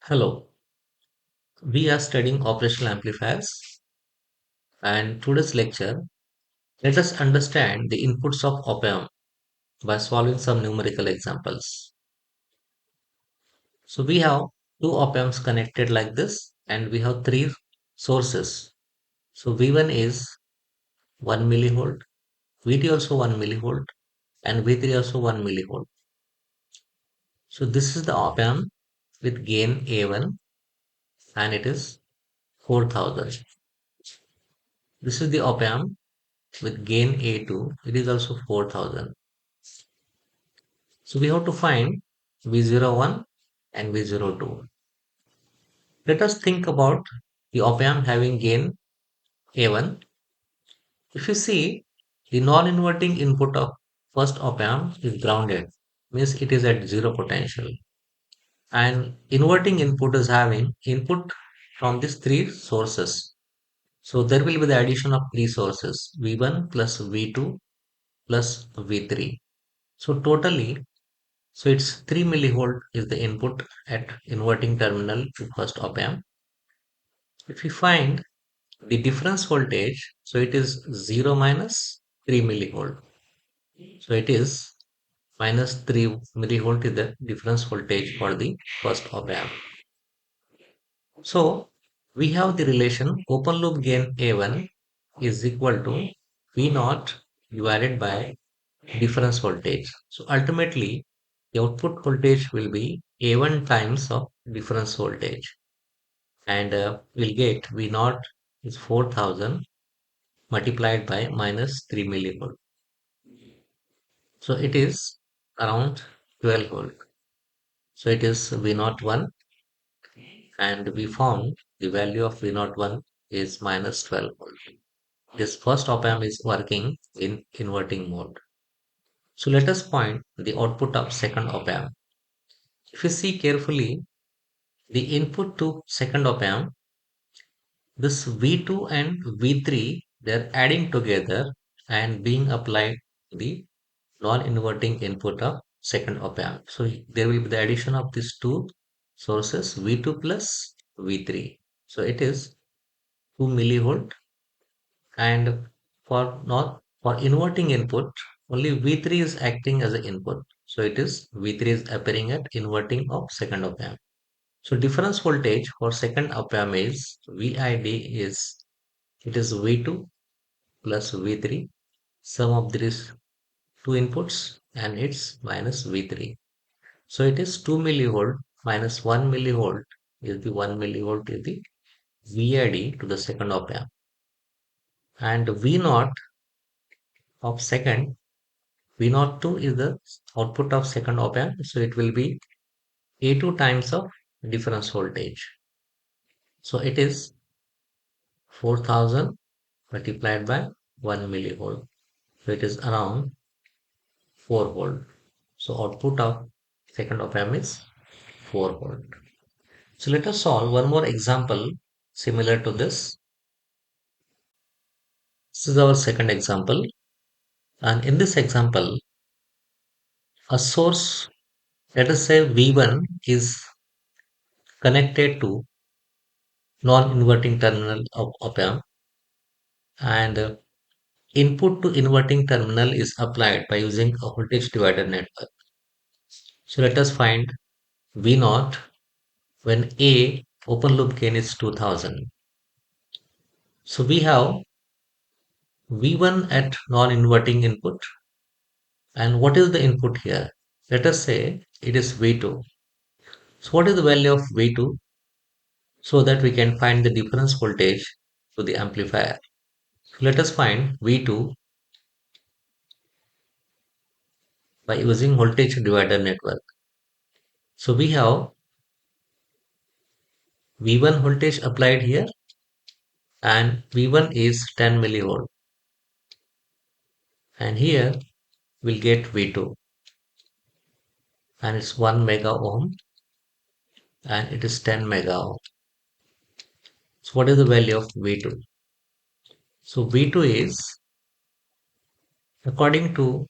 Hello, we are studying operational amplifiers, and today's lecture, let us understand the inputs of opamp by solving some numerical examples. So we have two opamps connected like this, and we have three sources. So V1 is 1 millivolt, VT also 1 millivolt, and V3 also 1 millivolt. So this is the opamp with gain A1, and it is 4000. This is the opamp with gain A2, it is also 4000. So we have to find V01 and V02. Let us think about the op-amp having gain A1. If you see, the non-inverting input of first op-amp is grounded, means it is at zero potential. And inverting input is having input from these three sources. So there will be the addition of three sources, V1 plus V2 plus V3. So totally, so it's 3 millivolt is the input at inverting terminal to first op amp. If we find the difference voltage, so it is 0 minus 3 millivolt. So it is minus 3 millivolt is the difference voltage for the first op amp. So we have the relation open loop gain A1 is equal to V naught divided by difference voltage. So ultimately, the output voltage will be A1 times of difference voltage, and we'll get V naught is 4000 multiplied by minus 3 millivolt. So it is around 12 volt. So it is V naught 1, and we found the value of V naught 1 is minus 12 volt. This first op amp is working in inverting mode. So let us find the output of second op amp. If you see carefully, the input to second op amp, this V2 and V3, they're adding together and being applied to the non-inverting input of second op amp. So there will be the addition of these two sources, V2 plus V3. So it is 2 millivolt, and for not for inverting input, only V3 is acting as an input. So it is V3 is appearing at inverting of second op amp. So difference voltage for second op amp is VID is it is V2 plus V3, sum of these two inputs, and it's minus V3. So it is 2 millivolt minus 1 millivolt is the 1 millivolt is the VID to the second op amp. And V naught of second, V naught 2 is the output of second op amp. So it will be A2 times of difference voltage. So it is 4000 multiplied by 1 millivolt. So it is around 4 volt. So output of second op amp is 4 volt. So let us solve one more example similar to this. This is our second example. And in this example, a source, let us say V1 is connected to non-inverting terminal of op amp, and input to inverting terminal is applied by using a voltage divider network. So let us find V naught when A open loop gain is 2000. So we have V1 at non-inverting input, and what is the input here? Let us say it is V2. So what is the value of V2 so that we can find the difference voltage to the amplifier? So let us find V2 by using voltage divider network. So we have V1 voltage applied here, and V1 is 10 millivolt, and here we'll get V2, and it's 1 mega ohm, and it is 10 mega ohm. So what is the value of V2? So V2 is, according to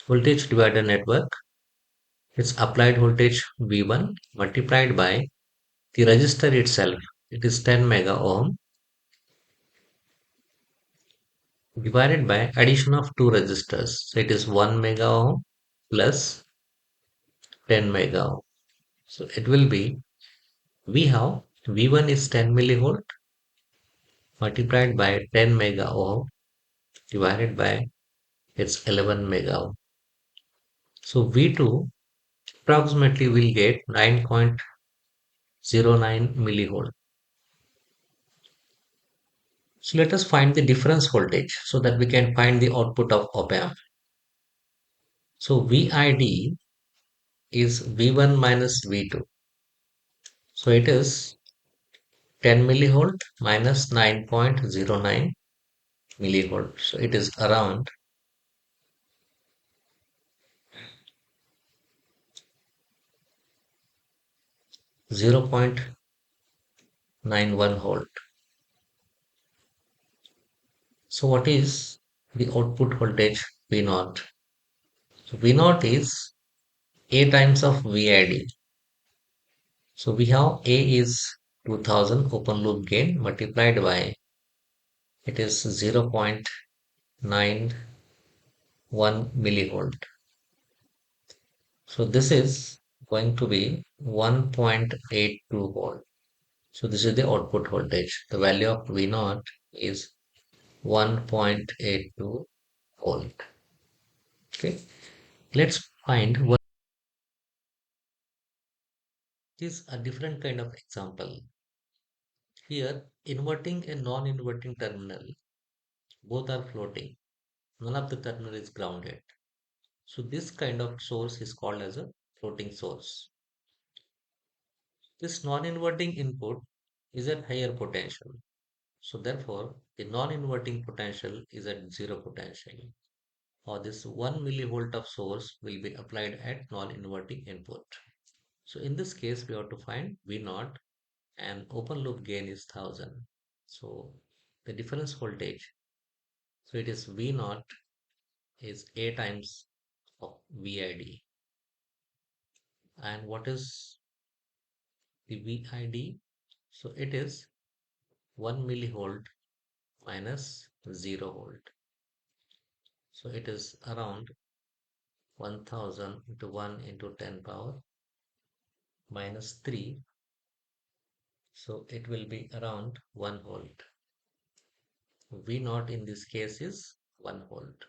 voltage divider network, Its applied voltage V1 multiplied by the resistor itself. It is 10 mega ohm divided by addition of two resistors. So it is 1 mega ohm plus 10 mega ohm. So it will be we have V1 is 10 millivolt multiplied by 10 mega ohm divided by its 11 mega ohm. So V2 approximately will get 9.09 millivolt. So let us find the difference voltage so that we can find the output of op-amp. So VID is V1 minus V2. So it is 10 millivolt minus 9.09 millivolt. So it is around 0.91 volt. So what is the output voltage V naught? So V naught is A times of VID. So we have A is 2000 open loop gain multiplied by it is 0.91 millivolt. So this is going to be 1.82 volt. So this is the output voltage. The value of V naught is 1.82 volt. Okay. Let's find what is a different kind of example. Here, inverting and non-inverting terminal both are floating. None of the terminal is grounded. So this kind of source is called as a floating source. This non-inverting input is at higher potential. So therefore, the non-inverting potential is at zero potential. Or this 1 millivolt of source will be applied at non-inverting input. So in this case, we have to find V naught and open loop gain is 1000. So the difference voltage, so it is V naught is A times of VID. And what is the VID? So it is 1 millivolt minus 0 volt. So it is around 1000 into 1 into 10 power minus 3. So it will be around 1 volt. V naught in this case is 1 volt.